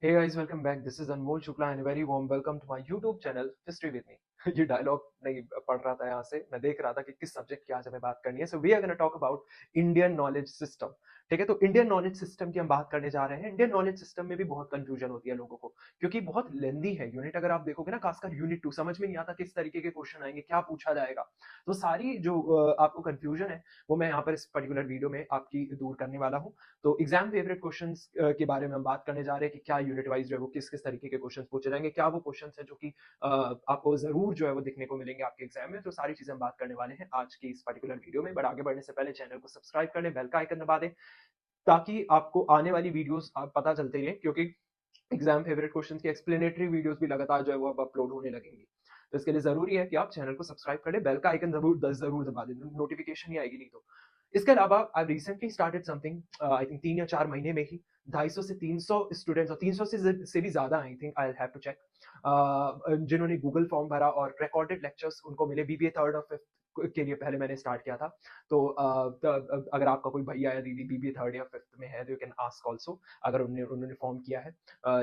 Hey guys, welcome back. This is Anmol Shukla and a very warm welcome to my YouTube channel History with me. ये dialogue नहीं पढ़ रहा था यहाँ से, मैं देख रहा था कि किस सब्जेक्ट की आज हमें बात करनी है. So we are gonna talk about Indian knowledge system. ठीक है, तो इंडियन नॉलेज सिस्टम की हम बात करने जा रहे हैं. इंडियन नॉलेज सिस्टम में भी बहुत कंफ्यूजन होती है लोगों को, क्योंकि बहुत लेंदी है यूनिट. अगर आप देखोगे ना, खासकर यूनिट 2 समझ में नहीं आता किस तरीके के क्वेश्चन आएंगे, क्या पूछा जाएगा. तो सारी जो आपको कंफ्यूजन है वो मैं यहाँ पर इस पर्टिकुलर वीडियो में आपकी दूर करने वाला हूँ. तो एग्जाम फेवरेट क्वेश्चंस के बारे में हम बात करने जा रहे हैं कि क्या यूनिट वाइज जो है वो किस किस तरीके के क्वेश्चंस पूछे जाएंगे, क्या वो क्वेश्चंस है जो कि आपको जरूर जो है वो दिखने को मिलेंगे आपके एग्जाम में. तो सारी चीजें हम बात करने वाले हैं आज की इस पर्टिकुलर वीडियो में. बट आगे बढ़ने से पहले चैनल को सब्सक्राइब कर लें, बेल का आइकन दबा दें, ताकि आपको आने वाली वीडियोस पता चलते रहे, क्योंकि एग्जाम फेवरेट क्वेश्चंस की एक्सप्लेनेटरी वीडियोस भी लगातार जो है वो अब अपलोड होने लगेंगी. तो इसके लिए जरूरी है कि आप चैनल को सब्सक्राइब कर लें, बेल का आइकन जरूर दबा दें, नोटिफिकेशन ही आएगी नहीं तो. इसके अलावा I recently started something, I think 3 या 4 महीने में ही 250 से 300 स्टूडेंट्स, और 300 से भी ज्यादा, I think I have to check, जिन्होंने गूगल फॉर्म भरा और रिकॉर्डेड लेक्चर्स उनको मिले. बीबीए थर्ड और फिफ्थ के लिए पहले मैंने स्टार्ट किया था. तो अगर आपका कोई भैया या दीदी बीबीए थर्ड या फिफ्थ में है तो यू कैन आस्क ऑल्सो, अगर उन्होंने उन्होंने फॉर्म किया है,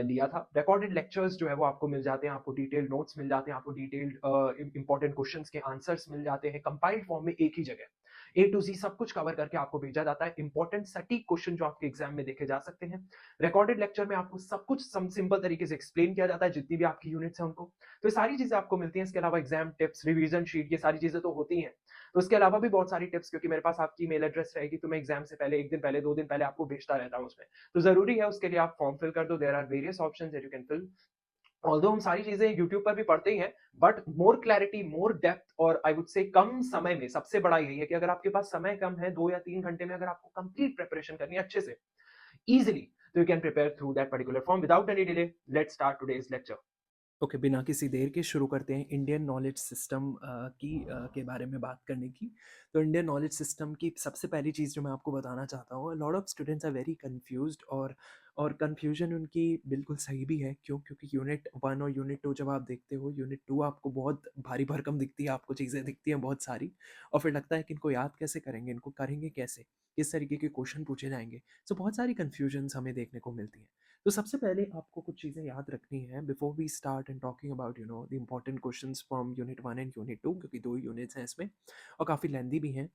लिया था. रिकॉर्डेड लेक्चर्स जो है वो आपको मिल जाते हैं, आपको डिटेल्ड नोट्स मिल जाते हैं, आपको डिटेल्ड इंपॉर्टेंट क्वेश्चंस के आंसर्स मिल जाते हैं कंपाइल्ड फॉर्म में एक ही जगह. ए टू जी सब कुछ कवर करके आपको भेजा जाता है. इंपॉर्टेंट सटीक क्वेश्चन जो आपके एग्जाम में देखे जा सकते हैं. रिकॉर्डेड लेक्चर में आपको सब कुछ सिंपल तरीके से एक्सप्लेन किया जाता है, जितनी भी आपकी यूनिट्स हैं उनको. तो ये सारी चीजें आपको मिलती हैं. इसके अलावा एग्जाम टिप्स, रिवीजन शीट, ये सारी चीजें तो होती हैं. तो इसके अलावा भी बहुत सारी टिप्स, क्योंकि मेरे पास आपकी मेल एड्रेस रहेगी, तो मैं एग्जाम से पहले 1 दिन पहले 2 दिन पहले आपको भेजता रहता हूँ उसमें. तो जरूरी है उसके लिए आप फॉर्म फिल कर दो. There are various options that you can fill. Although हम सारी चीजें यूट्यूब पर भी पढ़ते ही हैं, but more clarity, more depth, और आई वुड से कम समय में सबसे बड़ा यही है कि अगर आपके पास समय कम है, 2 या 3 घंटे में अगर आपको कंप्लीट प्रिपरेशन करनी है अच्छे से, इजिली, तो you can prepare through that particular form. Without any delay, let's start today's lecture. Okay, बिना किसी देर के शुरू करते हैं इंडियन नॉलेज सिस्टम के बारे में बात करने की. तो इंडियन नॉलेज सिस्टम की सबसे पहली चीज़ जो मैं आपको बताना चाहता हूँ, lot of students are very confused, और कन्फ्यूजन उनकी बिल्कुल सही भी है. क्यों? क्योंकि यूनिट 1 और यूनिट 2 जब आप देखते हो, यूनिट 2 आपको बहुत भारी भरकम दिखती है, आपको चीज़ें दिखती हैं बहुत सारी, और फिर लगता है कि इनको याद कैसे करेंगे, इनको करेंगे कैसे, किस तरीके के क्वेश्चन पूछे जाएंगे. सो बहुत सारी कन्फ्यूजन्स हमें देखने को मिलती हैं. तो सबसे पहले आपको कुछ चीज़ें याद रखनी है before we start and talking about the important questions from unit 1 and unit 2, क्योंकि 2 यूनिट्स हैं इसमें और काफ़ी लेंदी भी हैं.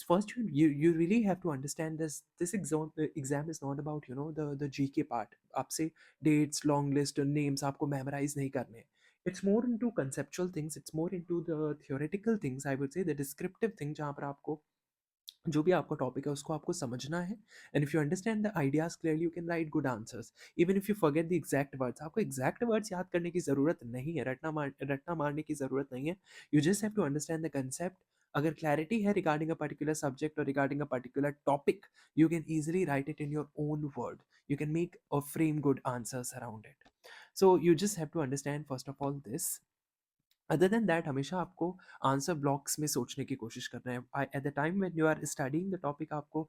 First, you really have to understand this exam is not about the GK part. आपसे dates, long list, names आपको memorize नहीं करने हैं. It's more into conceptual things. It's more into the theoretical things. I would say the descriptive thing, जहाँ पर आपको जो भी आपका टॉपिक है उसको आपको समझना है. And if you understand the ideas clearly, you can write good answers. Even if you forget the exact words, आपको एग्जैक्ट वर्ड्स याद करने की ज़रूरत नहीं है, रटना मारने की ज़रूरत नहीं है. You just have to understand the concept. अगर क्लैरिटी है रिगार्डिंग अ पर्टिकुलर सब्जेक्ट और regarding a particular topic, you can easily write it in your own word. You can make a frame good answers around it. So you just have to understand first of all this. Other than that, हमेशा आपको answer blocks में सोचने की कोशिश करना है. At the time when you are studying the topic, आपको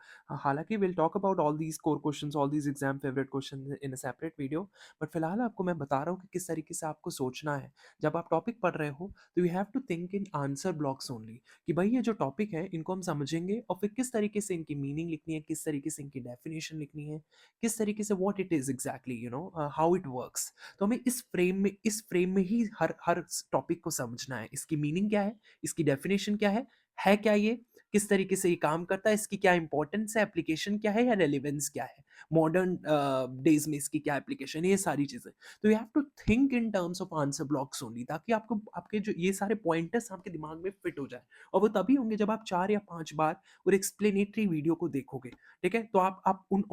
हालांकि will talk about all these core questions, all these exam favourite question in a separate video. But फिलहाल आपको मैं बता रहा हूँ कि किस तरीके से आपको सोचना है. जब आप टॉपिक पढ़ रहे हो तो you have to think in answer blocks only, कि भाई ये जो टॉपिक है इनको हम समझेंगे और फिर किस तरीके से इनकी मीनिंग लिखनी है, किस तरीके से इनकी डेफिनेशन लिखनी है, किस तरीके से what it is exactly, how it works. तो हमें इस फ्रेम में ही हर हर टॉपिक को समझना है. इसकी मीनिंग क्या है, इसकी डेफिनेशन क्या है क्या ये, किस तरीके से ये काम करता है, इसकी क्या इंपॉर्टेंस है, एप्लीकेशन क्या है या रेलिवेंस क्या है, मॉडर्न डेज में इसकी क्या एप्लीकेशन है, ये सारी चीजें. तो you have to think in terms of answer blocks only, ताकि आपको आपके जो ये सारे पॉइंटर्स आपके दिमाग में फिट हो जाए. और वो तभी होंगे जब आप 4 या 5 बार और एक्सप्लेनेटरी वीडियो को देखोगे. ठीक है, तो आप उन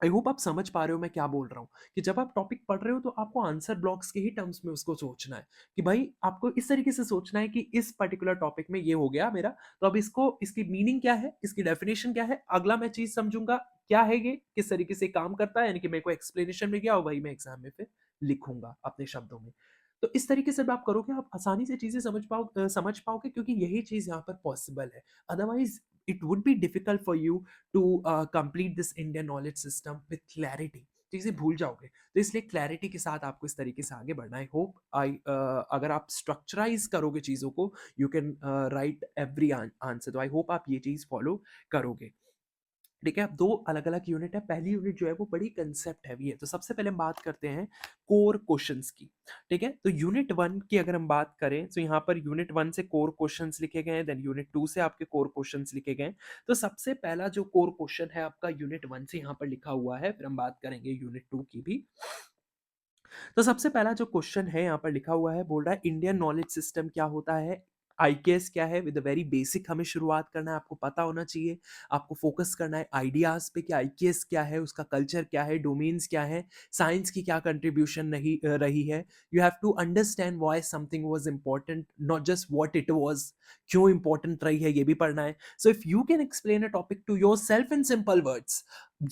आई होप आप समझ पा रहे हो मैं क्या बोल रहा हूँ, कि जब आप टॉपिक पढ़ रहे हो तो आपको आंसर ब्लॉक्स के ही टर्म्स में उसको सोचना है. कि भाई आपको इस तरीके से सोचना है कि इस पर्टिकुलर टॉपिक में ये हो गया मेरा, तो अब इसको, इसकी मीनिंग क्या है, इसकी डेफिनेशन क्या है, अगला मैं चीज समझूंगा क्या है ये, किस तरीके से काम करता है, यानी कि मेरे को एक्सप्लेनेशन मिल गया और वही मैं एग्जाम में फिर लिखूंगा अपने शब्दों में. तो इस तरीके से जब आप करोगे, आप आसानी से चीजें समझ पाओगे, क्योंकि यही चीज यहाँ पर पॉसिबल है. Otherwise it would be difficult for you to complete this Indian knowledge system with clarity. चीज़ें भूल जाओगे, तो इसलिए क्लैरिटी के साथ आपको इस तरीके से आगे बढ़ना है. होप अगर आप स्ट्रक्चराइज करोगे चीज़ों को, you can write every answer. तो आई होप आप ये चीज़ फॉलो करोगे. ठीक है, अब दो अलग अलग यूनिट है। पहली यूनिट जो है वो बड़ी कंसेप्ट हैवी है। तो सबसे पहले हम बात करते हैं कोर क्वेश्चंस की। ठीक है, तो यूनिट वन की अगर हम बात करें तो यहाँ पर यूनिट वन से कोर क्वेश्चंस लिखे गए हैं, देन यूनिट टू से आपके कोर क्वेश्चंस लिखे गए हैं। तो सबसे पहला जो कोर क्वेश्चन है आपका यूनिट वन से यहाँ पर लिखा हुआ है, फिर हम बात करेंगे यूनिट टू की भी। तो सबसे पहला जो क्वेश्चन है यहाँ पर लिखा हुआ है, बोल रहा है इंडियन नॉलेज सिस्टम क्या होता है, आईकेएस क्या है। विद वेरी बेसिक हमें शुरुआत करना है, आपको पता होना चाहिए, आपको फोकस करना है आइडियाज पे कि आईकेएस क्या है, उसका कल्चर क्या है, डोमेन्स क्या है, साइंस की क्या कंट्रीब्यूशन रही है। You have to understand why something was important, not just what it was, क्यों इंपॉर्टेंट रही है ये भी पढ़ना है। So if you can explain a topic to yourself in simple words,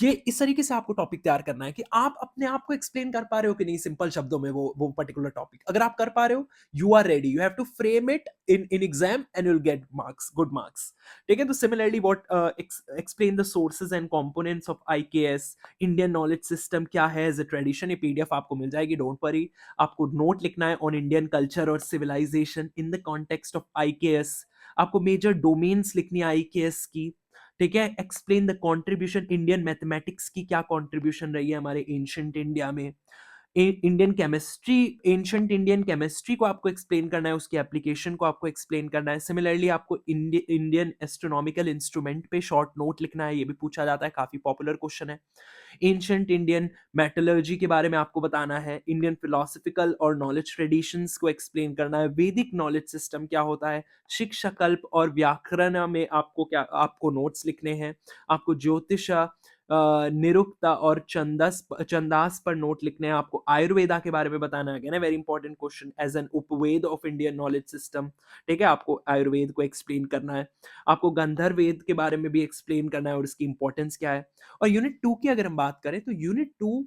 ये इस तरीके से आपको टॉपिक तैयार करना है कि आप अपने आप को एक्सप्लेन कर पा रहे हो कि नहीं सिंपल शब्दों में वो पर्टिकुलर टॉपिक। अगर आप कर पा रहे हो, you are ready, you have to frame it in exam and you will get marks, good marks. ठीक है, तो similarly what explain the sources and components of IKS, Indian knowledge system क्या है एज अ ट्रेडिशन। ये PDF आपको मिल जाएगी, don't worry. आपको नोट लिखना है ऑन इंडियन कल्चर और civilisation in the context of IKS. आपको मेजर डोमेन्स लिखनी है आईकेएस की। ठीक है, explain the contribution, Indian mathematics की क्या कंट्रीब्यूशन रही है हमारे एंशंट इंडिया में। Indian chemistry, ancient Indian chemistry को आपको एक्सप्लेन करना है, उसकी एप्लीकेशन को आपको एक्सप्लेन करना है। सिमिलरली आपको इंडियन एस्ट्रोनॉमिकल इंस्ट्रूमेंट पे शॉर्ट नोट लिखना है, ये भी पूछा जाता है, काफी पॉपुलर क्वेश्चन है। एंशंट इंडियन मेटलर्जी के बारे में आपको बताना है, इंडियन फिलोसफिकल और नॉलेज ट्रेडिशंस को एक्सप्लेन करना है, वैदिक नॉलेज सिस्टम क्या होता है, शिक्षा कल्प और व्याकरण में आपको क्या, आपको नोट्स लिखने हैं। आपको ज्योतिष, निरुक्ता और चंदास पर नोट लिखने हैं। आपको आयुर्वेदा के बारे में बताना है, very important question, as an Upaveda of Indian knowledge system. ठीक है, आपको आयुर्वेद को एक्सप्लेन करना है। आपको गंधर्व वेद के बारे में भी एक्सप्लेन करना है और इसकी इंपॉर्टेंस क्या है। और यूनिट टू की अगर हम बात करें तो unit two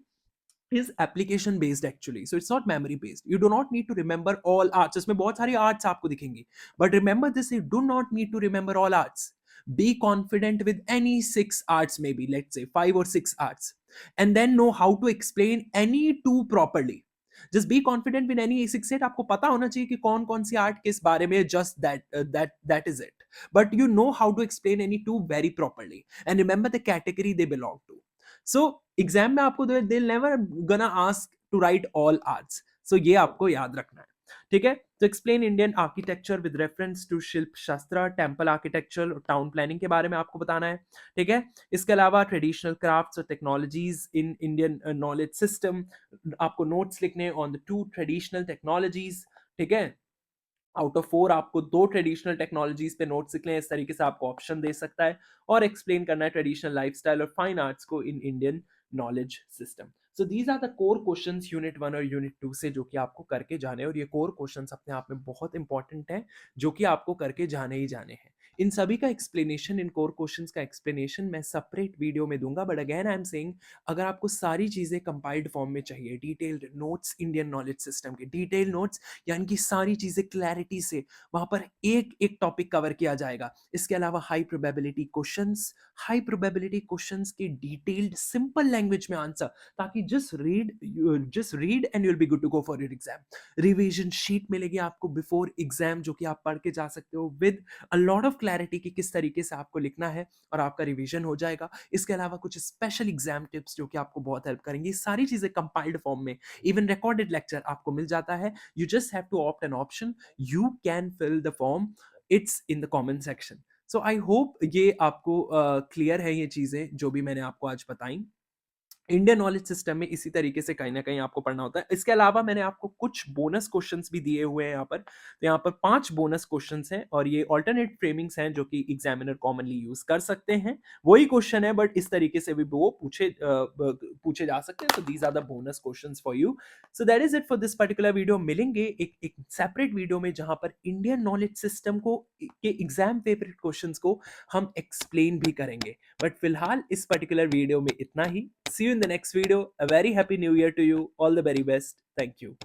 is application based actually, so it's not memory based. You do not need to remember all arts, इसमें बहुत सारी arts आपको दिखेंगी, but remember this, you do not need to remember all arts. Be confident with any six arts, maybe let's say five or six arts, and then know how to explain any two properly. Just be confident with any six set, आपको पता होना चाहिए कि कौन कौन सी art किस बारे में, just that is it. But you know how to explain any two very properly, and remember the category they belong to. So exam में आपको they never gonna ask to write all arts, so ये आपको याद रखना है। ठीक है, तो explain Indian architecture with reference to Shilpa Shastra, temple architecture और टाउन प्लानिंग के बारे में आपको बताना है। ठीक है, इसके अलावा ट्रेडिशनल क्राफ्ट्स और टेक्नोलॉजीज इन इंडियन नॉलेज सिस्टम, आपको नोट्स लिखने on the two traditional technologies. ठीक है, आउट ऑफ फोर आपको दो ट्रेडिशनल टेक्नोलॉजीज पे नोट्स लिखने हैं, इस तरीके से आपको ऑप्शन दे सकता है। और एक्सप्लेन करना है ट्रेडिशनल लाइफस्टाइल और फाइन आर्ट्स को in Indian knowledge system. So these are the core questions unit one और यूनिट टू से, जो कि आपको करके जाने हैं। और ये कोर क्वेश्चंस अपने आप में बहुत इंपॉर्टेंट हैं, जो कि आपको करके जाने ही जाने हैं। इन सभी का एक्सप्लेनेशन, इन कोर क्वेश्चंस का एक्सप्लेनेशन मैं सेपरेट वीडियो में दूंगा, but again I am saying, अगर आपको सारी चीजें कंपाइल्ड फॉर्म में चाहिए, detailed notes Indian knowledge system के, डिटेल नोट्स यानी कि सारी चीजें क्लैरिटी से वहां पर एक एक टॉपिक कवर किया जाएगा। इसके अलावा high probability questions, high probability questions के डिटेल्ड सिंपल लैंग्वेज में आंसर, ताकि just read and you will be good to go for your exam. Revision sheet मिलेगी आपको बिफोर एग्जाम, जो कि आप पढ़ के जा सकते हो with a lot of clarity कि किस तरीके से आपको लिखना है, और आपका रिवीजन हो जाएगा। इसके अलावा कुछ स्पेशल एग्जाम टिप्स जो कि आपको बहुत हेल्प करेंगी, सारी चीजें कंपाइल्ड फॉर्म में, इवन रिकॉर्डेड लेक्चर आपको मिल जाता है। You just have to opt an option. You can fill the form. It's in the comment section. So I hope ये आपको क्लियर है ये चीजें जो भी मैंने आपको आज बताई। इंडियन नॉलेज सिस्टम में इसी तरीके से कहीं ना कहीं आपको पढ़ना होता है। इसके अलावा मैंने आपको कुछ बोनस क्वेश्चंस भी दिए हुए हैं यहाँ पर। तो यहाँ पर 5 बोनस क्वेश्चंस हैं, और ये ऑल्टरनेट फ्रेमिंग्स हैं जो कि एग्जामिनर कॉमनली यूज कर सकते हैं। वही क्वेश्चन है बट इस तरीके से भी वो पूछे जा सकते हैं। So these are the bonus questions for you. So that is it for this particular video. मिलेंगे एक सेपरेट वीडियो में, जहां पर इंडियन नॉलेज सिस्टम को के एग्जाम फेवरेट क्वेश्चंस को हम एक्सप्लेन भी करेंगे। बट फिलहाल इस पर्टिकुलर वीडियो में इतना ही। See you in the next video. A very happy new year to you. All the very best. Thank you.